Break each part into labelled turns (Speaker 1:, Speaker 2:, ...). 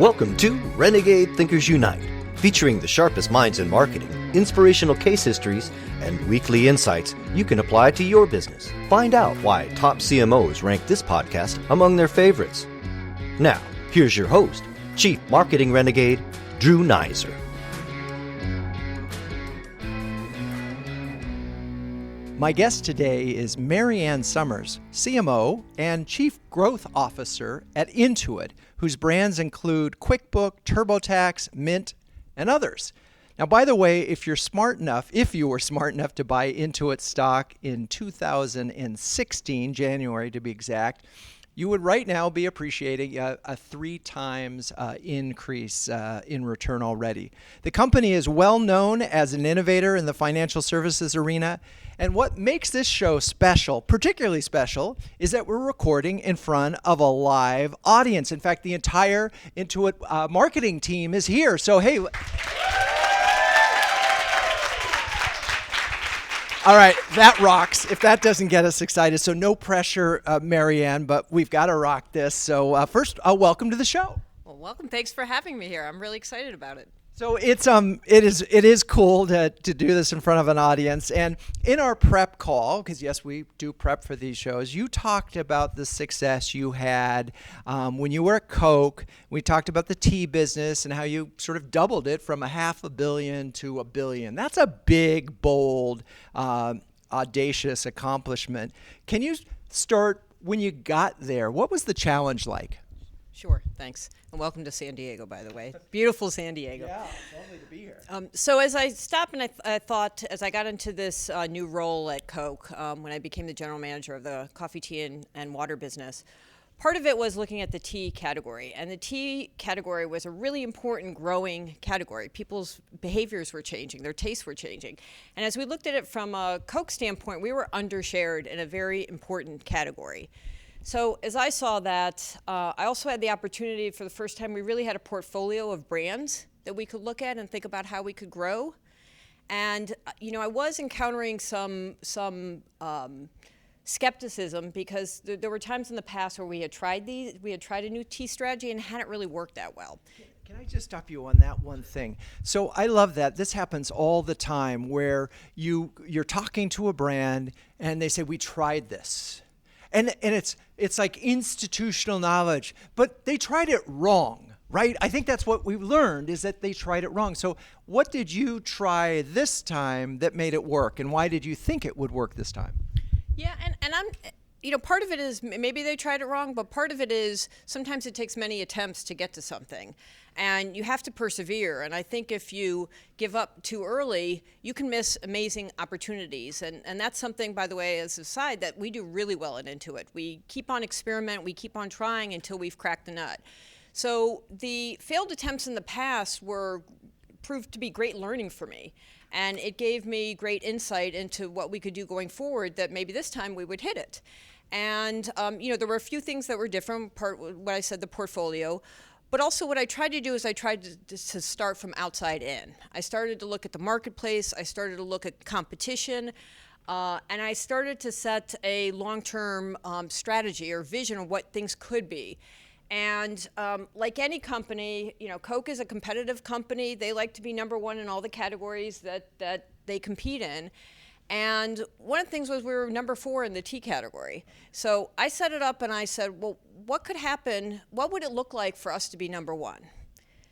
Speaker 1: Welcome to Renegade Thinkers Unite, featuring the sharpest minds in marketing, inspirational case histories, and weekly insights you can apply to your business. Find out why top CMOs rank this podcast among their favorites. Now, here's your host, Chief Marketing Renegade, Drew Nizer.
Speaker 2: My guest today is Marianne Summers, CMO and Chief Growth Officer at Intuit, whose brands include QuickBooks, TurboTax, Mint, and others. Now, by the way, if you were smart enough to buy Intuit stock in 2016, January to be exact, you would right now be appreciating a 3 times increase in return already. The company is well known as an innovator in the financial services arena. And what makes this show special, particularly special, is that we're recording in front of a live audience. In fact, the entire Intuit marketing team is here. So, hey. All right, that rocks, if that doesn't get us excited. So no pressure, Marianne, but we've got to rock this. So first, welcome to the show.
Speaker 3: Well, welcome. Thanks for having me here. I'm really excited about it.
Speaker 2: So it is cool to do this in front of an audience. And in our prep call, because yes, we do prep for these shows, you talked about the success you had when you were at Coke. We talked about the tea business and how you sort of doubled it from $500 million to $1 billion. That's a big, bold, audacious accomplishment. Can you start when you got there? What was the challenge like?
Speaker 3: Sure, thanks. And welcome to San Diego, by the way. Beautiful San Diego.
Speaker 2: Yeah, it's lovely to be here.
Speaker 3: So as I stopped and I thought, as I got into this new role at Coke, when I became the general manager of the coffee, tea, and water business, part of it was looking at the tea category. And the tea category was a really important growing category. People's behaviors were changing. Their tastes were changing. And as we looked at it from a Coke standpoint, we were undershared in a very important category. So as I saw that, I also had the opportunity for the first time, we really had a portfolio of brands that we could look at and think about how we could grow. And, I was encountering some skepticism because there were times in the past where we had tried a new tea strategy and it hadn't really worked that well.
Speaker 2: Can I just stop you on that one thing? So I love that. This happens all the time where you're talking to a brand and they say, we tried this. And it's like institutional knowledge, but they tried it wrong, right? I think that's what we've learned is that they tried it wrong. So what did you try this time that made it work, and why did you think it would work this time?
Speaker 3: Yeah, and I'm, part of it is maybe they tried it wrong, but part of it is sometimes it takes many attempts to get to something. And you have to persevere. And I think if you give up too early, you can miss amazing opportunities. And that's something, by the way, as a side, that we do really well at Intuit. We keep on experimenting, we keep on trying until we've cracked the nut. So the failed attempts in the past proved to be great learning for me. And it gave me great insight into what we could do going forward, that maybe this time we would hit it. And, there were a few things that were different, what I said, the portfolio. But also what I tried to do is I tried to start from outside in. I started to look at the marketplace. I started to look at competition. And I started to set a long-term strategy or vision of what things could be. And like any company, Coke is a competitive company. They like to be number one in all the categories that they compete in. And one of the things was we were number 4 in the tea category. So I set it up and I said, well, what could happen? What would it look like for us to be number 1?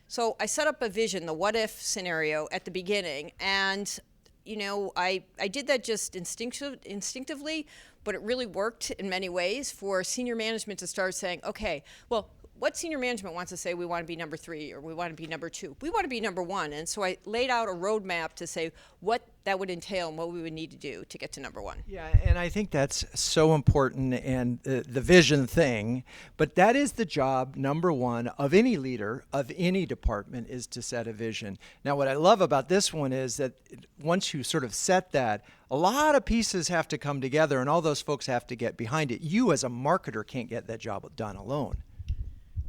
Speaker 3: So I set up a vision, the what if scenario at the beginning. And, I did that just instinctively, but it really worked in many ways for senior management to start saying, okay, well, what senior management wants to say we want to be number 3 or we want to be number 2? We want to be number 1. And so I laid out a roadmap to say what that would entail and what we would need to do to get to number 1.
Speaker 2: Yeah, and I think that's so important, and the vision thing, but that is the job, number 1, of any leader, of any department, is to set a vision. Now, what I love about this one is that once you sort of set that, a lot of pieces have to come together, and all those folks have to get behind it. You as a marketer can't get that job done alone.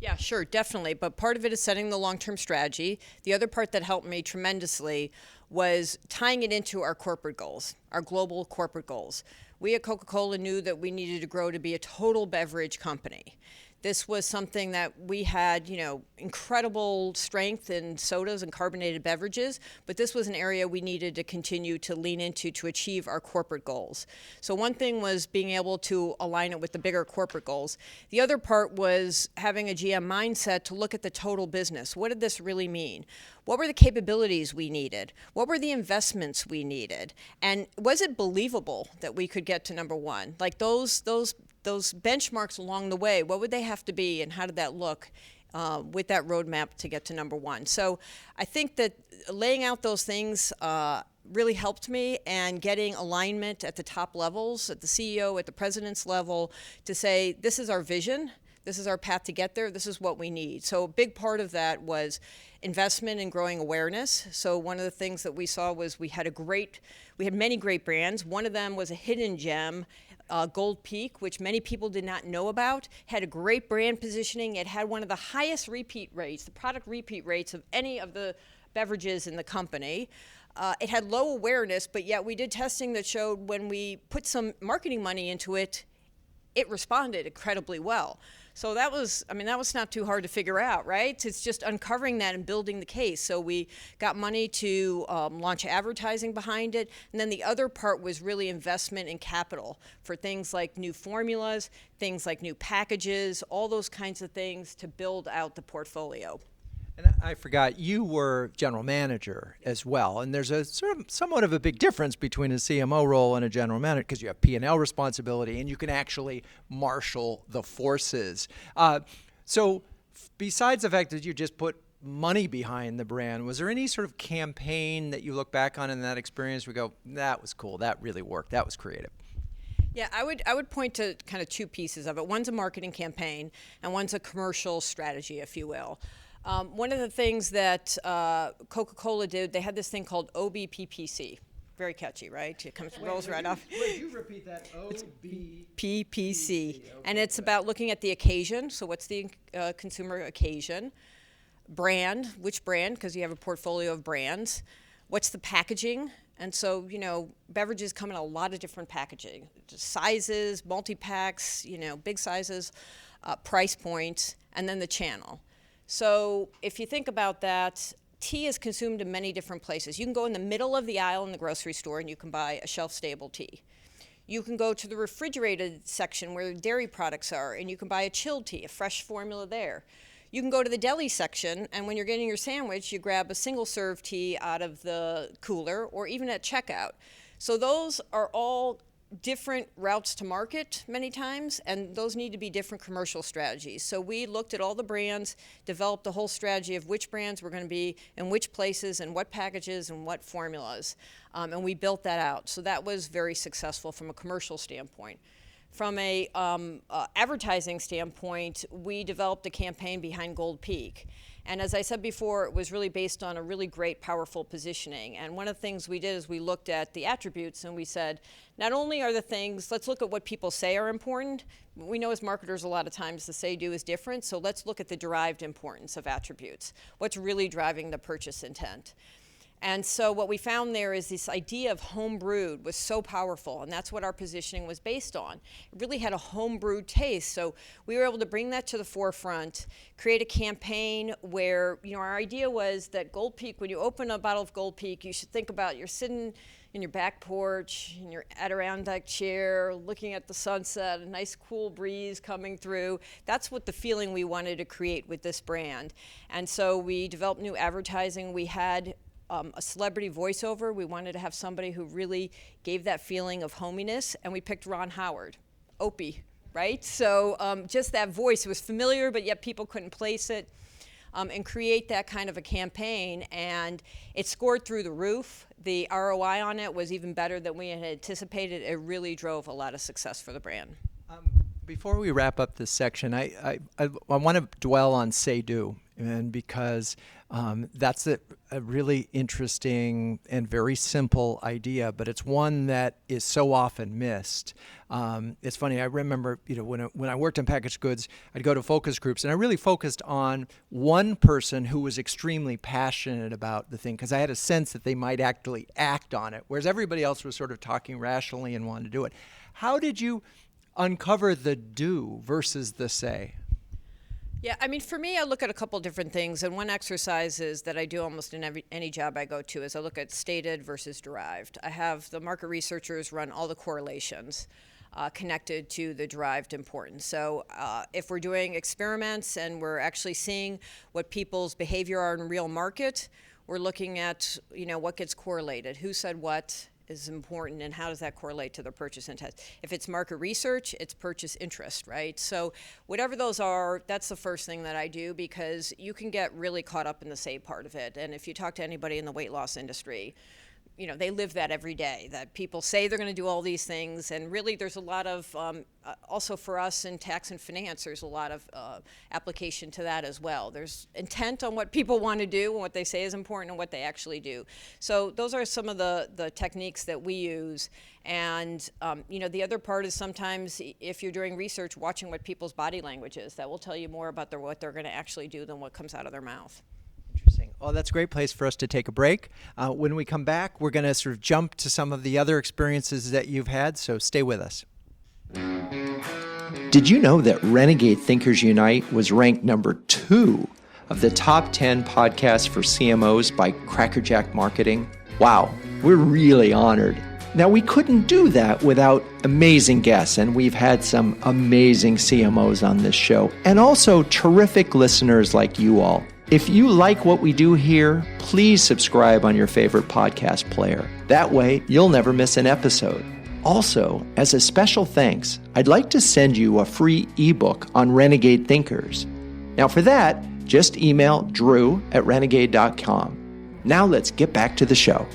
Speaker 3: Yeah, sure, definitely. But part of it is setting the long-term strategy. The other part that helped me tremendously was tying it into our corporate goals, our global corporate goals. We at Coca-Cola knew that we needed to grow to be a total beverage company. This was something that we had, incredible strength in sodas and carbonated beverages, but this was an area we needed to continue to lean into to achieve our corporate goals. So one thing was being able to align it with the bigger corporate goals. The other part was having a GM mindset to look at the total business. What did this really mean? What were the capabilities we needed? What were the investments we needed? And was it believable that we could get to number one? Like those benchmarks along the way, what would they have to be, and how did that look with that roadmap to get to number one? So I think that laying out those things really helped me, and getting alignment at the top levels, at the CEO, at the president's level, to say, this is our vision, this is our path to get there, this is what we need. So a big part of that was investment in growing awareness. So one of the things that we saw was we had many great brands. One of them was a hidden gem, Gold Peak, which many people did not know about, had a great brand positioning. It had one of the highest repeat rates, the product repeat rates of any of the beverages in the company. It had low awareness, but yet we did testing that showed when we put some marketing money into it, it responded incredibly well. So that was not too hard to figure out, right? It's just uncovering that and building the case. So we got money to launch advertising behind it. And then the other part was really investment in capital for things like new formulas, things like new packages, all those kinds of things to build out the portfolio.
Speaker 2: And I forgot, you were general manager as well, and there's a sort of somewhat of a big difference between a CMO role and a general manager, because you have P&L responsibility and you can actually marshal the forces. So besides the fact that you just put money behind the brand, was there any sort of campaign that you look back on in that experience where you go, that was cool, that really worked, that was creative?
Speaker 3: Yeah, I would point to kind of two pieces of it. One's a marketing campaign and one's a commercial strategy, if you will. One of the things that Coca-Cola did, they had this thing called OBPPC. Very catchy, right? It rolls right off.
Speaker 2: Would you repeat that? OBPPC.
Speaker 3: PPC. And it's about looking at the occasion. So what's the consumer occasion? Brand, which brand? Because you have a portfolio of brands. What's the packaging? And so, beverages come in a lot of different packaging. Sizes, multi-packs, big sizes, price points, and then the channel. So if you think about that, tea is consumed in many different places. You can go in the middle of the aisle in the grocery store and you can buy a shelf-stable tea. You can go to the refrigerated section where dairy products are and you can buy a chilled tea, a fresh formula there. You can go to the deli section, and when you're getting your sandwich, you grab a single-serve tea out of the cooler or even at checkout. So those are all different routes to market many times, and those need to be different commercial strategies. So we looked at all the brands, developed a whole strategy of which brands were going to be in which places and what packages and what formulas, and we built that out. So that was very successful from a commercial standpoint. From a advertising standpoint, we developed a campaign behind Gold Peak. And as I said before, it was really based on a really great, powerful positioning. And one of the things we did is we looked at the attributes and we said, not only are the things, let's look at what people say are important. We know as marketers a lot of times the say-do is different, so let's look at the derived importance of attributes. What's really driving the purchase intent? And so what we found there is this idea of home brewed was so powerful, and that's what our positioning was based on. It really had a home brewed taste, so we were able to bring that to the forefront, create a campaign where, our idea was that Gold Peak, when you open a bottle of Gold Peak, you should think about you're sitting in your back porch, in your Adirondack chair, looking at the sunset, a nice cool breeze coming through. That's what the feeling we wanted to create with this brand. And so we developed new advertising. We had a celebrity voiceover. We wanted to have somebody who really gave that feeling of hominess, and we picked Ron Howard, Opie, right? So just that voice was familiar, but yet people couldn't place it, and create that kind of a campaign, and it scored through the roof. The ROI on it was even better than we had anticipated. It really drove a lot of success for the brand.
Speaker 2: Before we wrap up this section, I want to dwell on SayDo, and because that's a really interesting and very simple idea, but it's one that is so often missed. It's funny, I remember when I worked in packaged goods, I'd go to focus groups, and I really focused on one person who was extremely passionate about the thing, because I had a sense that they might actually act on it, whereas everybody else was sort of talking rationally and wanted to do it. How did you uncover the do versus the say?
Speaker 3: Yeah, I mean, for me, I look at a couple different things, and one exercise is that I do almost in any job I go to is I look at stated versus derived. I have the market researchers run all the correlations connected to the derived importance. So if we're doing experiments and we're actually seeing what people's behavior are in real market, we're looking at, what gets correlated, who said what is important, and how does that correlate to the purchase intent. If it's market research, it's purchase interest, right? So whatever those are, that's the first thing that I do, because you can get really caught up in the say part of it. And if you talk to anybody in the weight loss industry, they live that every day, that people say they're going to do all these things. And really, there's a lot of, also for us in tax and finance, there's a lot of application to that as well. There's intent on what people want to do and what they say is important and what they actually do. So those are some of the techniques that we use. And, the other part is sometimes if you're doing research, watching what people's body language is. That will tell you more about what they're going to actually do than what comes out of their mouth.
Speaker 2: Interesting. Well, that's a great place for us to take a break. When we come back, we're going to sort of jump to some of the other experiences that you've had, so stay with us. Did you know that Renegade Thinkers Unite was ranked number 2 of the top 10 podcasts for CMOs by Crackerjack Marketing? Wow, we're really honored. Now, we couldn't do that without amazing guests, and we've had some amazing CMOs on this show, and also terrific listeners like you all. If you like what we do here, please subscribe on your favorite podcast player. That way, you'll never miss an episode. Also, as a special thanks, I'd like to send you a free ebook on Renegade Thinkers. Now for that, just email drew@renegade.com. Now let's get back to the show.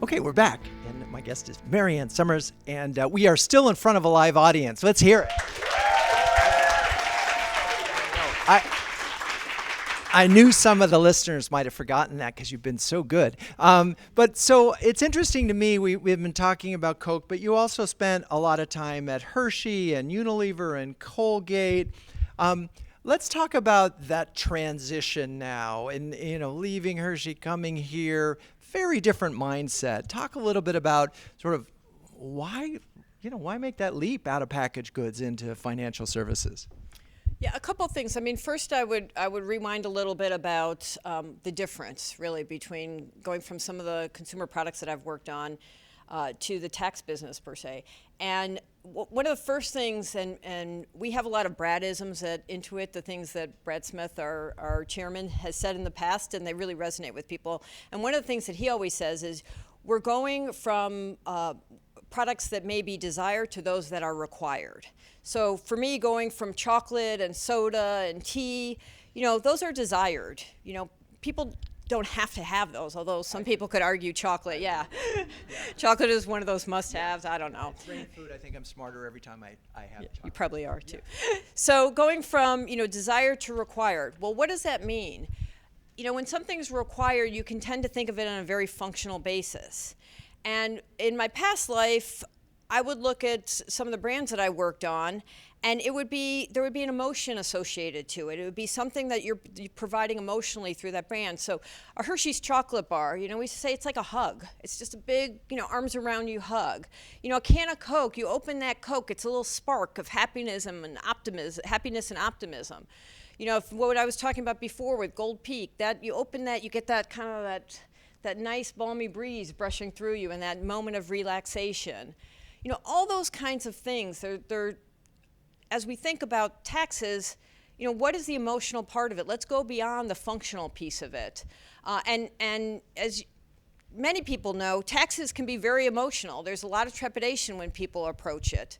Speaker 2: Okay, we're back. And my guest is Marianne Summers, and we are still in front of a live audience. Let's hear it. I knew some of the listeners might have forgotten that because you've been so good. But so it's interesting to me, we've been talking about Coke, but you also spent a lot of time at Hershey and Unilever and Colgate. Let's talk about that transition now and, leaving Hershey, coming here, very different mindset. Talk a little bit about sort of why make that leap out of packaged goods into financial services?
Speaker 3: Yeah, a couple of things. I mean, first I would rewind a little bit about the difference, really, between going from some of the consumer products that I've worked on to the tax business, per se. And one of the first things, and we have a lot of Bradisms at Intuit, the things that Brad Smith, our chairman, has said in the past, and they really resonate with people. And one of the things that he always says is, we're going from products that may be desired to those that are required. So for me, going from chocolate and soda and tea, those are desired. People don't have to have those, although some people could argue chocolate, yeah. Chocolate is one of those must-haves, I don't know.
Speaker 2: It's rain food. I think I'm smarter every time I have chocolate.
Speaker 3: You probably are, too. Yeah. So going from, desired to required, well, what does that mean? When something's required, you can tend to think of it on a very functional basis. And in my past life, I would look at some of the brands that I worked on, and there would be an emotion associated to it. It would be something that you're providing emotionally through that brand. So a Hershey's chocolate bar, we say it's like a hug. It's just a big, arms around you hug. A can of Coke, you open that Coke, it's a little spark of happiness and optimism. What I was talking about before with Gold Peak, that you open that, you get that kind of that nice balmy breeze brushing through you and that moment of relaxation. All those kinds of things, they're as we think about taxes, what is the emotional part of it? Let's go beyond the functional piece of it. And as many people know, taxes can be very emotional. There's a lot of trepidation when people approach it.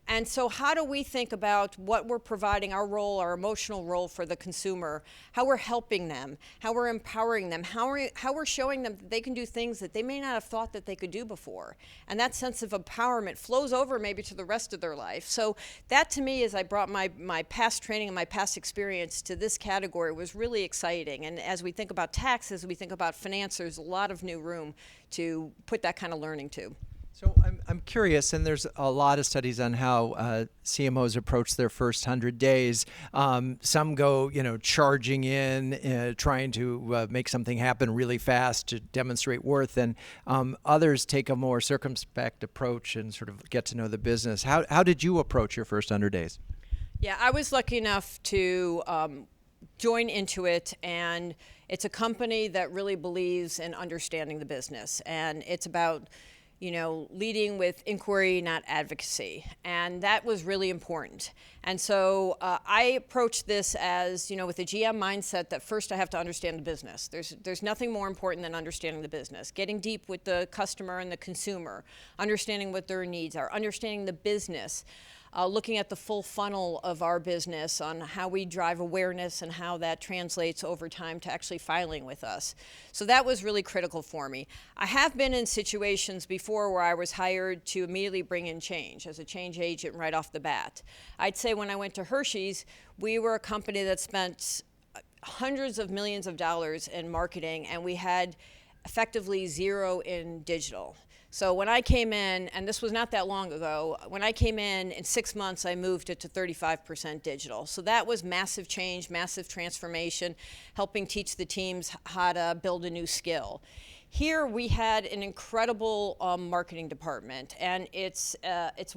Speaker 3: And so how do we think about what we're providing, our role, our emotional role for the consumer, how we're helping them, how we're empowering them, how we're showing them that they can do things that they may not have thought that they could do before. And that sense of empowerment flows over maybe to the rest of their life. So that to me, as I brought my past training and my past experience to this category, was really exciting. And as we think about taxes, we think about finance, there's a lot of new room to put that kind of learning to.
Speaker 2: So I'm curious, and there's a lot of studies on how CMOs approach their first 100 days. Some go, charging in, trying to make something happen really fast to demonstrate worth, and others take a more circumspect approach and sort of get to know the business. How did you approach your first 100 days?
Speaker 3: Yeah, I was lucky enough to join Intuit, and it's a company that really believes in understanding the business, and it's about leading with inquiry, not advocacy. And that was really important. And so I approached this as, with a GM mindset that first I have to understand the business. There's nothing more important than understanding the business, getting deep with the customer and the consumer, understanding what their needs are, understanding the business. Looking at the full funnel of our business on how we drive awareness and how that translates over time to actually filing with us. So that was really critical for me. I have been in situations before where I was hired to immediately bring in change as a change agent right off the bat. I'd say when I went to Hershey's, we were a company that spent hundreds of millions of dollars in marketing, and we had effectively zero in digital. So when I came in, and this was not that long ago, when I came in 6 months, I moved it to 35% digital. So that was massive change, massive transformation, helping teach the teams how to build a new skill. Here we had an incredible marketing department, and it's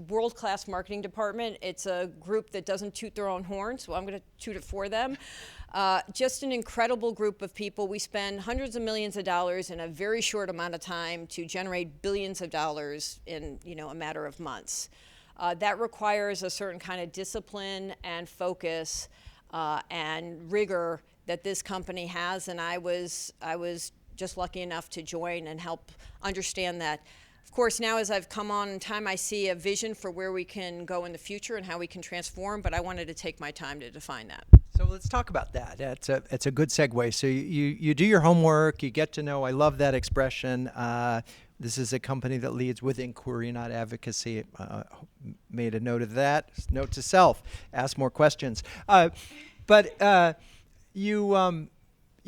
Speaker 3: world-class marketing department. It's a group that doesn't toot their own horn, so I'm going to toot it for them. Just an incredible group of people. We spend hundreds of millions of dollars in a very short amount of time to generate billions of dollars in a matter of months. That requires a certain kind of discipline and focus and rigor that this company has, and I was just lucky enough to join and help understand that. Of course, now as I've come on in time, I see a vision for where we can go in the future and how we can transform, but I wanted to take my time to define that.
Speaker 2: So let's talk about that. It's a good segue. So you do your homework, you get to know, I love that expression. This is a company that leads with inquiry, not advocacy. Made a note of that. Note to self, ask more questions. But you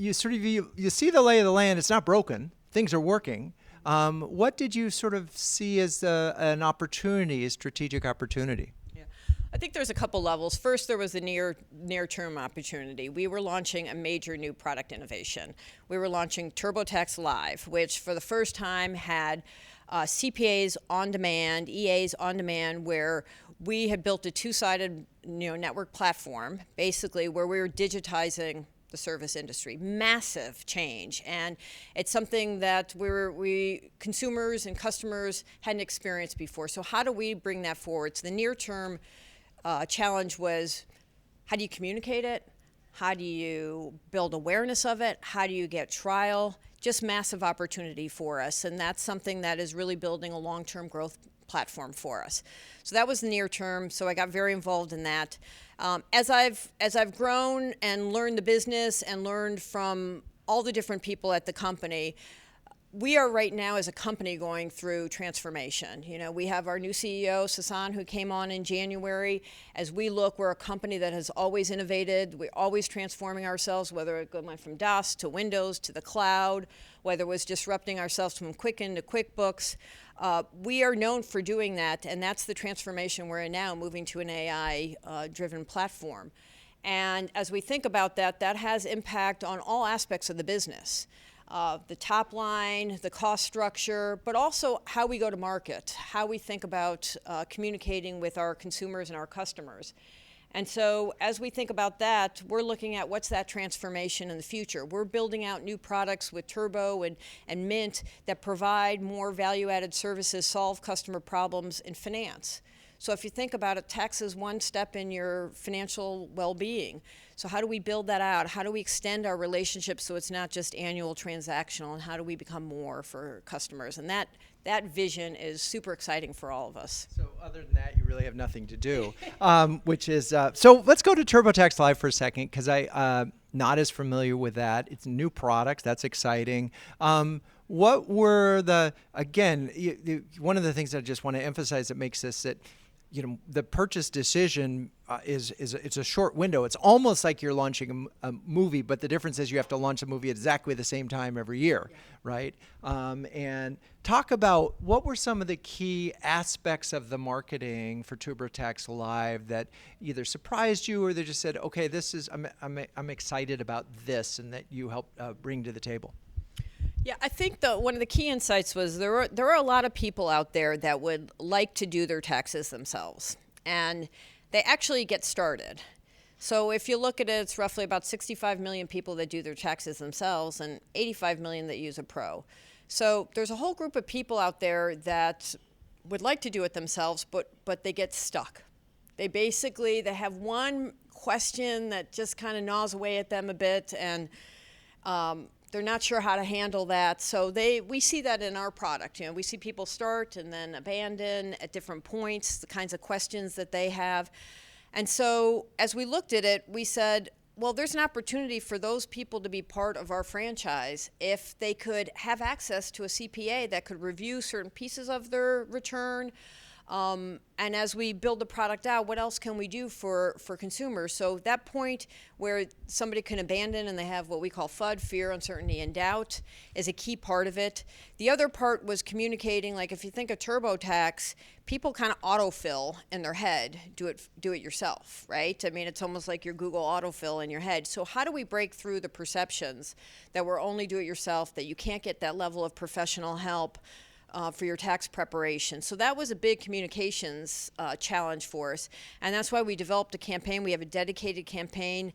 Speaker 2: see the lay of the land. It's not broken. Things are working. What did you sort of see as an opportunity, a strategic opportunity?
Speaker 3: Yeah, I think there's a couple levels. First, there was a near-term opportunity. We were launching a major new product innovation. We were launching TurboTax Live, which for the first time had CPAs on demand, EAs on demand, where we had built a two-sided network platform, basically where we were digitizing the service industry. Massive change, and it's something that we consumers and customers hadn't experienced before. So how do we bring that forward? So the near-term challenge was, how do you communicate it? How do you build awareness of it? How do you get trial? Just massive opportunity for us, and that's something that is really building a long-term growth platform for us. So that was the near term, so I got very involved in that. As I've grown and learned the business and learned from all the different people at the company, we are right now as a company going through transformation. We have our new CEO, Sasan, who came on in January. As we look, we're a company that has always innovated. We're always transforming ourselves, whether it went from DOS to Windows to the cloud, whether it was disrupting ourselves from Quicken to QuickBooks. We are known for doing that, and that's the transformation we're in now, moving to an AI-driven platform. And as we think about that, that has impact on all aspects of the business. The top line, the cost structure, but also how we go to market, how we think about communicating with our consumers and our customers. And so as we think about that, we're looking at what's that transformation in the future. We're building out new products with Turbo and Mint that provide more value-added services, solve customer problems in finance. So if you think about it, tax is one step in your financial well-being. So how do we build that out? How do we extend our relationship so it's not just annual transactional, and how do we become more for customers? And that vision is super exciting for all of us.
Speaker 2: So other than that, you really have nothing to do, which is, so let's go to TurboTax Live for a second, because I'm not as familiar with that. It's a new product. That's exciting. What were one of the things I just want to emphasize that makes this that, the purchase decision it's a short window. It's almost like you're launching a movie, but the difference is you have to launch a movie at exactly the same time every year, right? And talk about what were some of the key aspects of the marketing for TurboTax Live that either surprised you or they just said, okay, this is I'm excited about this, and that you helped bring to the table.
Speaker 3: Yeah, I think one of the key insights was there are a lot of people out there that would like to do their taxes themselves. And they actually get started. So if you look at it, it's roughly about 65 million people that do their taxes themselves and 85 million that use a pro. So there's a whole group of people out there that would like to do it themselves, but they get stuck. They have one question that just kind of gnaws away at them a bit, and they're not sure how to handle that. So we see that in our product. We see people start and then abandon at different points, the kinds of questions that they have. And so as we looked at it, we said, well, there's an opportunity for those people to be part of our franchise if they could have access to a CPA that could review certain pieces of their return. And as we build the product out, what else can we do for consumers? So that point where somebody can abandon and they have what we call FUD, fear, uncertainty, and doubt, is a key part of it. The other part was communicating, like if you think of TurboTax, people kind of autofill in their head, do it yourself, right? I mean, it's almost like your Google autofill in your head. So how do we break through the perceptions that we're only do it yourself, that you can't get that level of professional help for your tax preparation? So that was a big communications challenge for us. And that's why we developed a campaign. We have a dedicated campaign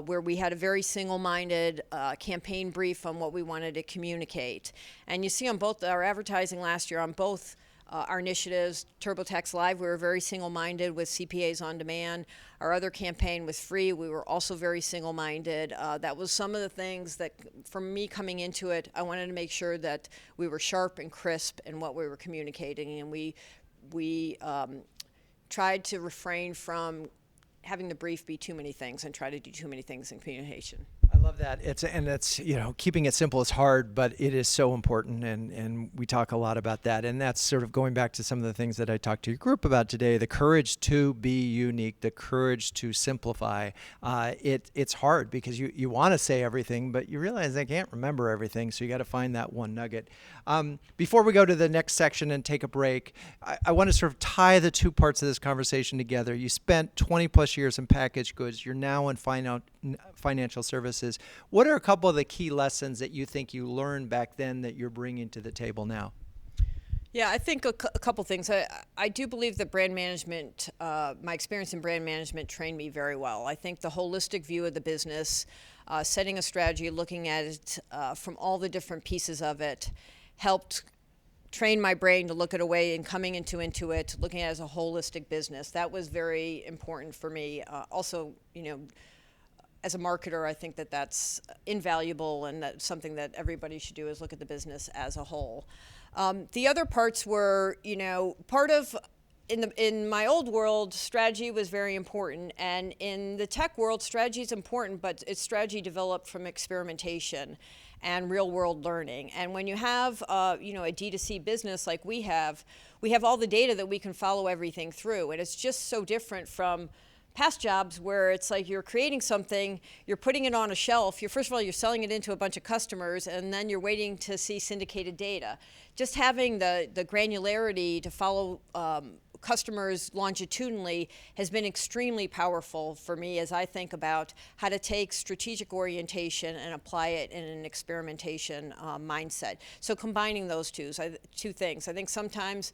Speaker 3: where we had a very single-minded campaign brief on what we wanted to communicate. And you see on both our advertising last year on both our initiatives, TurboTax Live, we were very single-minded with CPAs on demand. Our other campaign was free. We were also very single-minded. That was some of the things that, from me coming into it, I wanted to make sure that we were sharp and crisp in what we were communicating, and we tried to refrain from having the brief be too many things and try to do too many things in communication.
Speaker 2: I love that. It's keeping it simple is hard, but it is so important, and we talk a lot about that. And that's sort of going back to some of the things that I talked to your group about today, the courage to be unique, the courage to simplify. It's hard because you want to say everything, but you realize they can't remember everything, so you got to find that one nugget. Before we go to the next section and take a break, I want to sort of tie the two parts of this conversation together. You spent 20 plus years in packaged goods. You're now in financial services. What are a couple of the key lessons that you think you learned back then that you're bringing to the table now?
Speaker 3: Yeah, I think a couple things. I do believe that brand management, my experience in brand management trained me very well. I think the holistic view of the business, setting a strategy, looking at it from all the different pieces of it, helped train my brain to look at a way and coming into Intuit, looking at it as a holistic business. That was very important for me. Also, as a marketer, I think that that's invaluable, and that's something that everybody should do, is look at the business as a whole. The other parts were, part of, in my old world, strategy was very important. And in the tech world, strategy is important, but it's strategy developed from experimentation and real world learning. And when you have, a D2C business like we have all the data that we can follow everything through. And it's just so different from past jobs where it's like you're creating something, you're putting it on a shelf, first of all, you're selling it into a bunch of customers, and then you're waiting to see syndicated data. Just having the granularity to follow customers longitudinally has been extremely powerful for me as I think about how to take strategic orientation and apply it in an experimentation mindset. So combining those two things. I think sometimes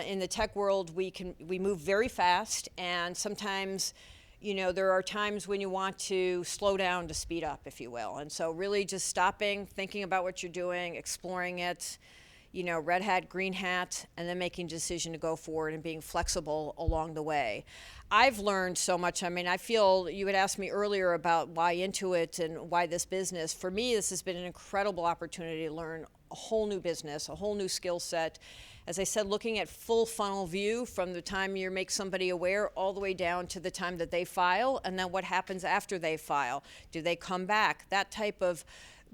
Speaker 3: in the tech world, we move very fast, and sometimes, there are times when you want to slow down to speed up, if you will. And so really just stopping, thinking about what you're doing, exploring it, red hat, green hat, and then making a decision to go forward and being flexible along the way. I've learned so much. I mean, I feel you had asked me earlier about why Intuit and why this business. For me, this has been an incredible opportunity to learn a whole new business, a whole new skill set. As I said, looking at full funnel view from the time you make somebody aware all the way down to the time that they file, and then what happens after they file. Do they come back? That type of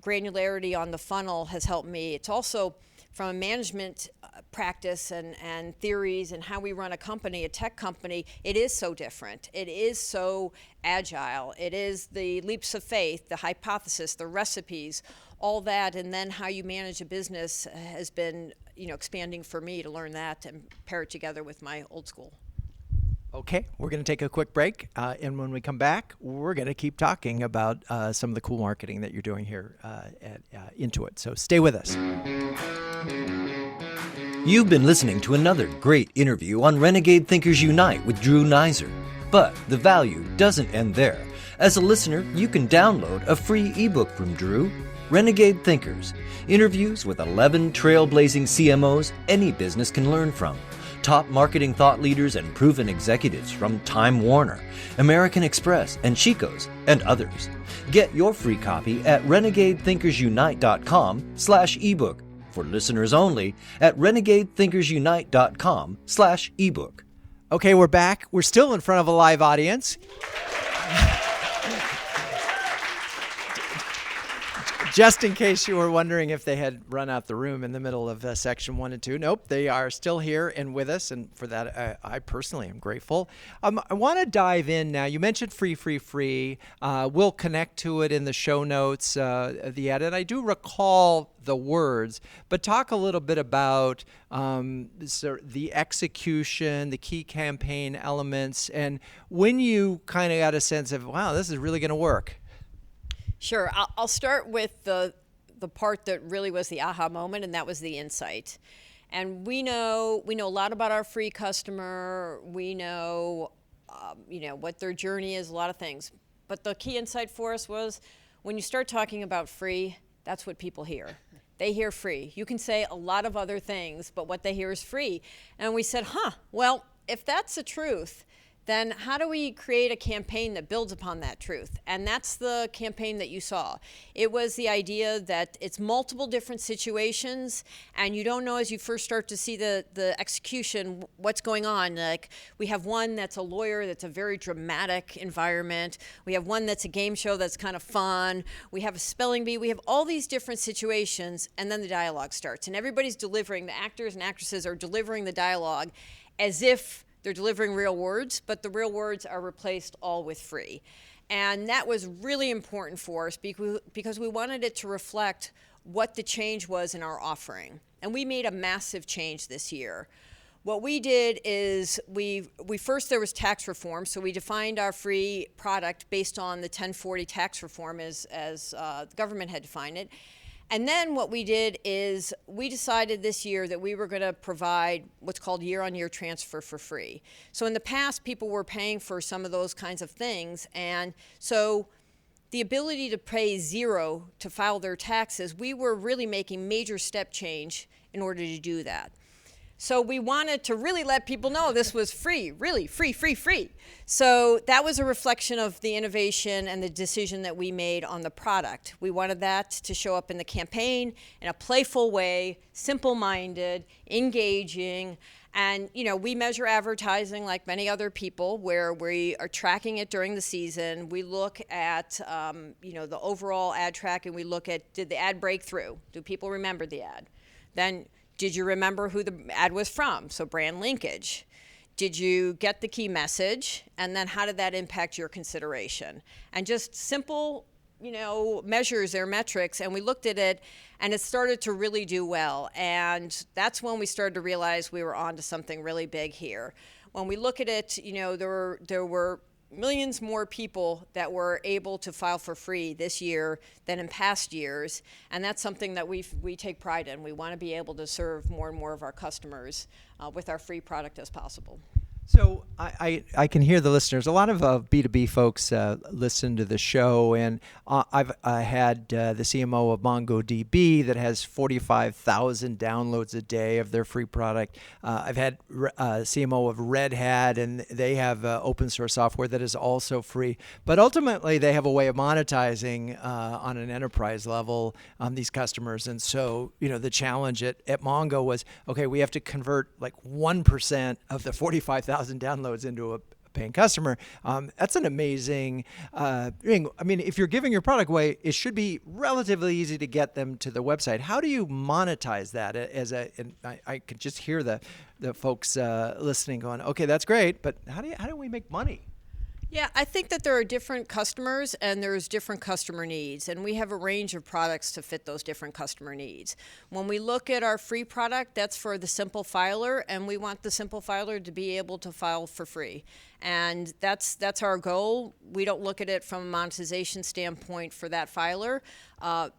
Speaker 3: granularity on the funnel has helped me. It's also from a management practice and theories and how we run a company, a tech company, it is so different. It is so agile. It is the leaps of faith, the hypothesis, the recipes, all that, and then how you manage a business has been, expanding for me to learn that and pair it together with my old school.
Speaker 2: Okay, we're going to take a quick break, and when we come back, we're going to keep talking about some of the cool marketing that you're doing here at Intuit. So stay with us.
Speaker 1: You've been listening to another great interview on Renegade Thinkers Unite with Drew Neiser. But the value doesn't end there. As a listener, you can download a free ebook from Drew, Renegade Thinkers, interviews with 11 trailblazing CMOs any business can learn from. Top marketing thought leaders and proven executives from Time Warner, American Express, and Chico's, and others. Get your free copy at renegadethinkersunite.com/ebook. For listeners only at renegadethinkersunite.com/ebook.
Speaker 2: Okay, we're back. We're still in front of a live audience. Just in case you were wondering if they had run out the room in the middle of section 1 and 2. Nope, they are still here and with us, and for that, I personally am grateful. I want to dive in now. You mentioned free. We'll connect to it in the show notes, the ad, and I do recall the words, but talk a little bit about the execution, the key campaign elements, and when you kind of got a sense of, wow, this is really going to work.
Speaker 3: Sure. I'll start with the part that really was the aha moment, and that was the insight. And we know a lot about our free customer. We know, what their journey is, a lot of things. But the key insight for us was when you start talking about free, that's what people hear. They hear free. You can say a lot of other things, but what they hear is free. And we said, well, if that's the truth, then how do we create a campaign that builds upon that truth? And that's the campaign that you saw. It was the idea that it's multiple different situations, and you don't know as you first start to see the execution what's going on. Like, we have one that's a lawyer that's a very dramatic environment. We have one that's a game show that's kind of fun. We have a spelling bee. We have all these different situations, and then the dialogue starts. And everybody's delivering, the actors and actresses are delivering the dialogue as if they're delivering real words, but the real words are replaced all with free. And that was really important for us because we wanted it to reflect what the change was in our offering. And we made a massive change this year. What we did is we first, there was tax reform, so we defined our free product based on the 1040 tax reform as the government had defined it. And then what we did is we decided this year that we were going to provide what's called year-on-year transfer for free. So in the past, people were paying for some of those kinds of things. And so the ability to pay zero to file their taxes, we were really making major step change in order to do that. So we wanted to really let people know this was free, really free. So that was a reflection of the innovation and the decision that we made on the product. We wanted that to show up in the campaign in a playful way, simple-minded, engaging. And, we measure advertising like many other people where we are tracking it during the season. We look at, the overall ad track, and we look at, did the ad break through? Do people remember the ad? Then, did you remember who the ad was from? So brand linkage. Did you get the key message? And then how did that impact your consideration? And just simple, measures, their metrics. And we looked at it, and it started to really do well. And that's when we started to realize we were onto something really big here. When we look at it, there were millions more people that were able to file for free this year than in past years, and that's something that we take pride in. We want to be able to serve more and more of our customers with our free product as possible.
Speaker 2: So I can hear the listeners. A lot of B2B folks listen to the show, and I've had the CMO of MongoDB that has 45,000 downloads a day of their free product. I've had CMO of Red Hat, and they have open source software that is also free. But ultimately, they have a way of monetizing on an enterprise level these customers. And so, the challenge at Mongo was, okay, we have to convert like 1% of the 45,000 downloads into a paying customer. That's an amazing thing. I mean, if you're giving your product away, it should be relatively easy to get them to the website. How do you monetize that? I could just hear the folks listening going, okay, that's great, but how do we make money?
Speaker 3: Yeah, I think that there are different customers and there's different customer needs, and we have a range of products to fit those different customer needs. When we look at our free product, that's for the simple filer, and we want the simple filer to be able to file for free. And that's our goal. We don't look at it from a monetization standpoint for that filer.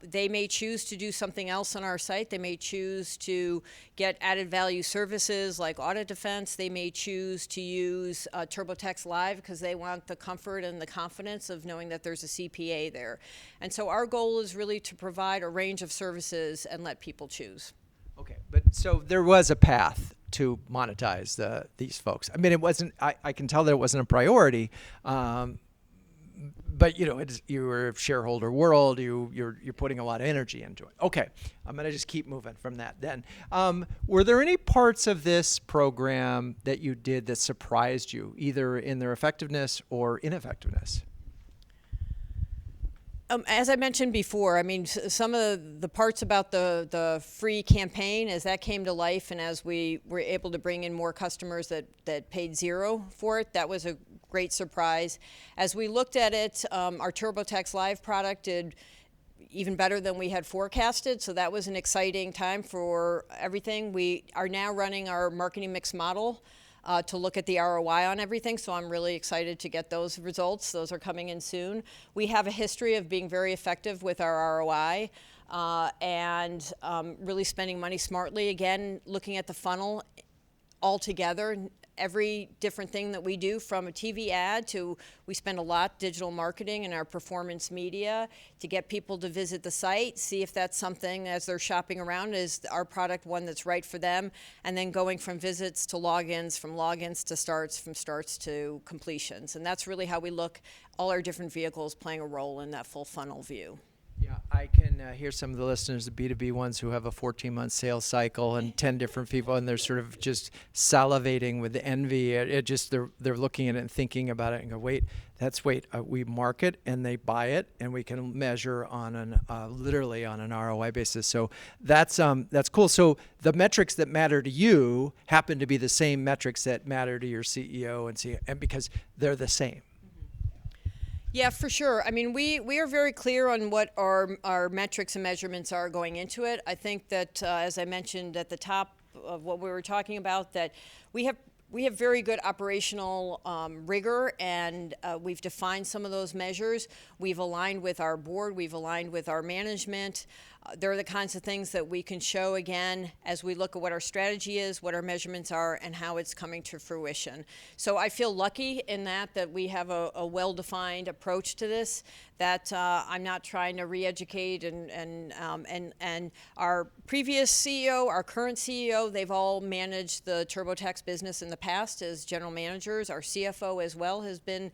Speaker 3: They may choose to do something else on our site. They may choose to get added value services like audit defense. They may choose to use TurboTax Live because they want the comfort and the confidence of knowing that there's a CPA there. And so our goal is really to provide a range of services and let people choose.
Speaker 2: Okay, but so there was a path to monetize these folks. I mean, it wasn't. I can tell that it wasn't a priority, but you're a shareholder world. You're putting a lot of energy into it. Okay, I'm gonna just keep moving from that. Then, were there any parts of this program that you did that surprised you, either in their effectiveness or ineffectiveness?
Speaker 3: As I mentioned before, I mean, some of the parts about the free campaign, as that came to life and as we were able to bring in more customers that paid zero for it, that was a great surprise. As we looked at it, our TurboTax Live product did even better than we had forecasted, so that was an exciting time for everything. We are now running our marketing mix model to look at the ROI on everything, so I'm really excited to get those results. Those are coming in soon. We have a history of being very effective with our ROI and really spending money smartly. Again, looking at the funnel altogether, every different thing that we do, from a TV ad to we spend a lot digital marketing in our performance media to get people to visit the site, see if that's something as they're shopping around, is our product one that's right for them, and then going from visits to logins, from logins to starts, from starts to completions. And that's really how we look, all our different vehicles playing a role in that full funnel view.
Speaker 2: Yeah, I can hear some of the listeners, the B2B ones, who have a 14-month sales cycle and 10 different people, and they're sort of just salivating with envy. They're looking at it and thinking about it and go, we market and they buy it, and we can measure on literally on an ROI basis. So that's cool. So the metrics that matter to you happen to be the same metrics that matter to your CEO and because they're the same.
Speaker 3: Yeah, for sure. I mean, we are very clear on what our metrics and measurements are going into it. I think that, as I mentioned at the top of what we were talking about, that we have very good operational rigor, and we've defined some of those measures. We've aligned with our board. We've aligned with our management. They're the kinds of things that we can show again as we look at what our strategy is, what our measurements are, and how it's coming to fruition. So I feel lucky in that we have a well-defined approach to this, that I'm not trying to re-educate, and our previous CEO, our current CEO, they've all managed the TurboTax business in the past as general managers. Our CFO as well has been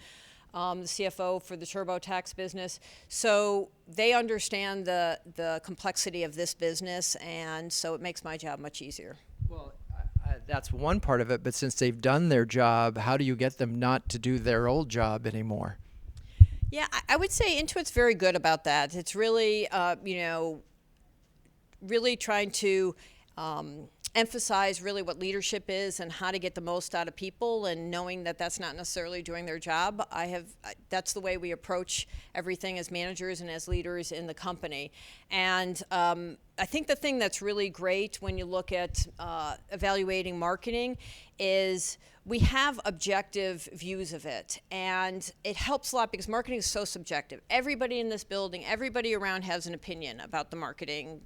Speaker 3: the CFO for the TurboTax business. So they understand the complexity of this business, and so it makes my job much easier.
Speaker 2: Well, that's one part of it, but since they've done their job, how do you get them not to do their old job anymore?
Speaker 3: Yeah, I would say Intuit's very good about that. It's really, really trying to emphasize really what leadership is and how to get the most out of people, and knowing that that's not necessarily doing their job. That's the way we approach everything as managers and as leaders in the company. And I think the thing that's really great when you look at evaluating marketing is we have objective views of it, and it helps a lot because marketing is so subjective. Everybody in this building, everybody around has an opinion about the marketing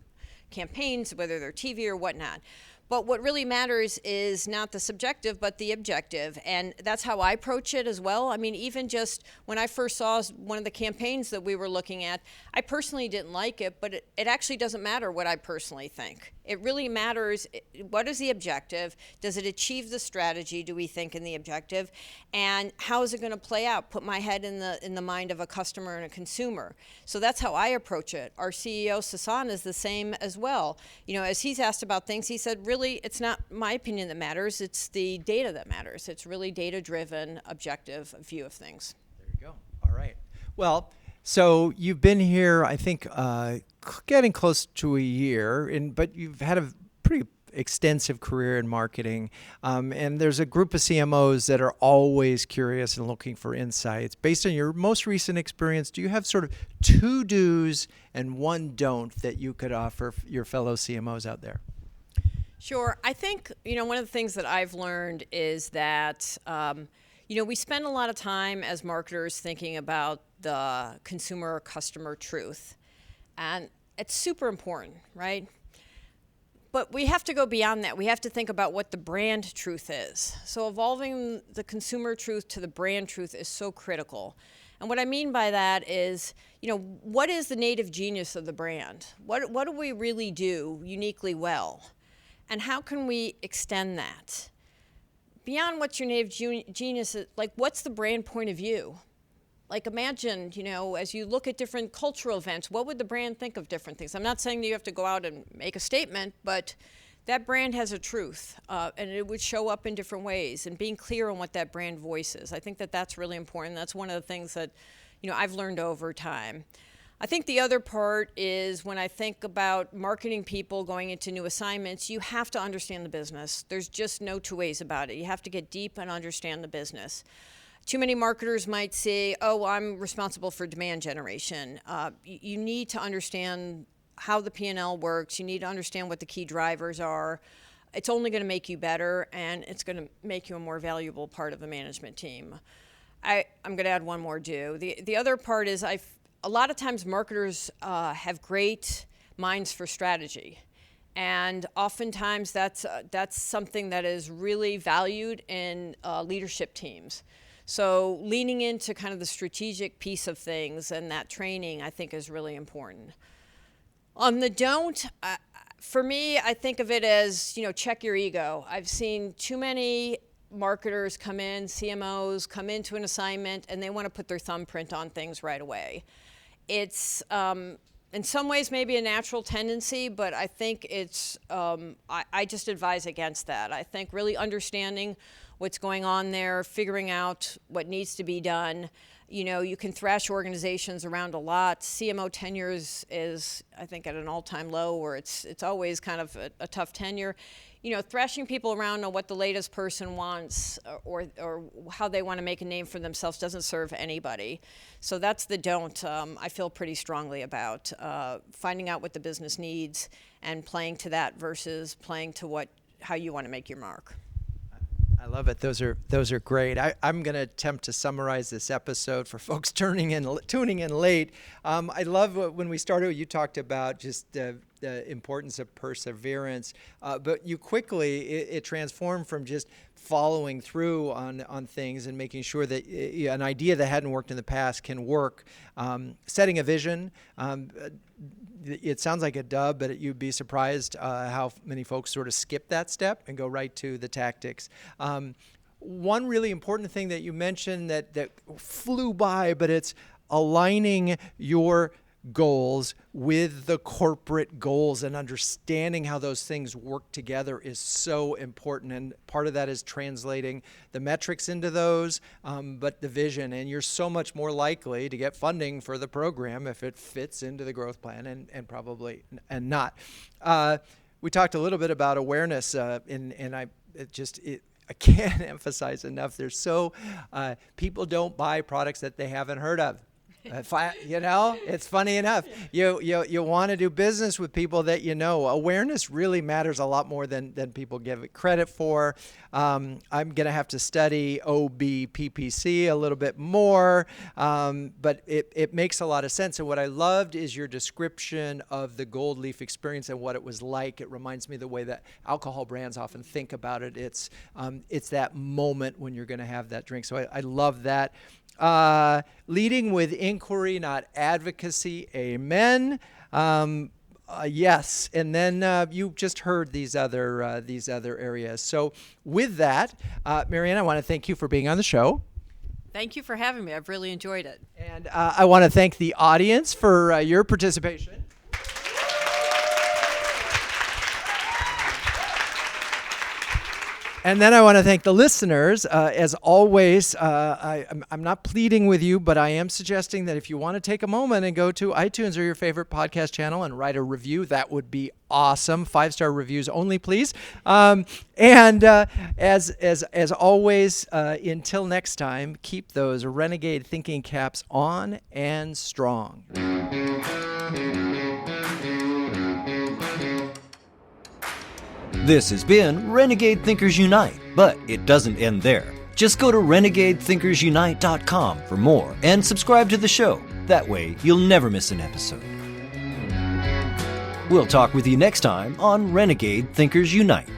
Speaker 3: campaigns, whether they're TV or whatnot. But what really matters is not the subjective, but the objective. And that's how I approach it as well. I mean, even just when I first saw one of the campaigns that we were looking at, I personally didn't like it, but it actually doesn't matter what I personally think. It really matters, what is the objective? Does it achieve the strategy, do we think, in the objective? And how is it going to play out? Put my head in the mind of a customer and a consumer. So that's how I approach it. Our CEO, Sasan, is the same as well. As he's asked about things, he said, really, it's not my opinion that matters, it's the data that matters. It's really data-driven, objective view of things.
Speaker 2: There you go. All right. Well, so you've been here, I think, getting close to a year, but you've had a pretty extensive career in marketing. And there's a group of CMOs that are always curious and looking for insights. Based on your most recent experience, do you have sort of 2 do's and 1 don't that you could offer your fellow CMOs out there?
Speaker 3: Sure. I think, one of the things that I've learned is that, we spend a lot of time as marketers thinking about the consumer customer truth. And it's super important, right? But we have to go beyond that. We have to think about what the brand truth is. So evolving the consumer truth to the brand truth is so critical. And what I mean by that is, what is the native genius of the brand? What do we really do uniquely well? And how can we extend that? Beyond what's your native genius, like what's the brand point of view? Like imagine, as you look at different cultural events, what would the brand think of different things? I'm not saying that you have to go out and make a statement, but that brand has a truth, and it would show up in different ways, and being clear on what that brand voice is. I think that that's really important. That's one of the things that, I've learned over time. I think the other part is when I think about marketing people going into new assignments, you have to understand the business. There's just no two ways about it. You have to get deep and understand the business. Too many marketers might say, oh, I'm responsible for demand generation. You need to understand how the P&L works. You need to understand what the key drivers are. It's only going to make you better, and it's going to make you a more valuable part of the management team. I'm going to add one more due. The other part is a lot of times marketers have great minds for strategy. And oftentimes that's something that is really valued in leadership teams. So leaning into kind of the strategic piece of things and that training, I think, is really important. On the don't, for me, I think of it as, check your ego. I've seen too many marketers come in, CMOs come into an assignment, and they want to put their thumbprint on things right away. It's, in some ways, maybe a natural tendency, but I think it's, I just advise against that. I think really understanding what's going on there, figuring out what needs to be done. You can thrash organizations around a lot. CMO tenure is I think, at an all-time low, where it's always kind of a tough tenure. Thrashing people around on what the latest person wants or how they want to make a name for themselves doesn't serve anybody. So that's the don't. I feel pretty strongly about finding out what the business needs and playing to that versus playing to how you want to make your mark.
Speaker 2: I love it. Those are great. I'm going to attempt to summarize this episode for folks tuning in late. I love when we started, you talked about just the importance of perseverance, but you quickly, it transformed from just following through on things and making sure that an idea that hadn't worked in the past can work. Setting a vision. It sounds like a dub, but you'd be surprised how many folks sort of skip that step and go right to the tactics. One really important thing that you mentioned that flew by, but it's aligning your goals with the corporate goals and understanding how those things work together is so important. And part of that is translating the metrics into those, but the vision. And you're so much more likely to get funding for the program if it fits into the growth plan and probably not. We talked a little bit about awareness, and I can't emphasize enough. There's people don't buy products that they haven't heard of. It's funny enough. You want to do business with people that you know. Awareness really matters a lot more than people give it credit for. I'm going to have to study OBPPC a little bit more, but it makes a lot of sense. And what I loved is your description of the Gold Leaf experience and what it was like. It reminds me of the way that alcohol brands often think about it. It's that moment when you're going to have that drink. So I love that. Leading with inquiry, not advocacy. Amen. Yes. And then you just heard these other areas. So with that, Marianne, I want to thank you for being on the show.
Speaker 3: Thank you for having me. I've really enjoyed it.
Speaker 2: And I want to thank the audience for your participation. And then I want to thank the listeners. As always, I'm not pleading with you, but I am suggesting that if you want to take a moment and go to iTunes or your favorite podcast channel and write a review, that would be awesome. 5-star reviews only, please. And as always, until next time, keep those renegade thinking caps on and strong.
Speaker 1: This has been Renegade Thinkers Unite, but it doesn't end there. Just go to renegadethinkersunite.com for more and subscribe to the show. That way, you'll never miss an episode. We'll talk with you next time on Renegade Thinkers Unite.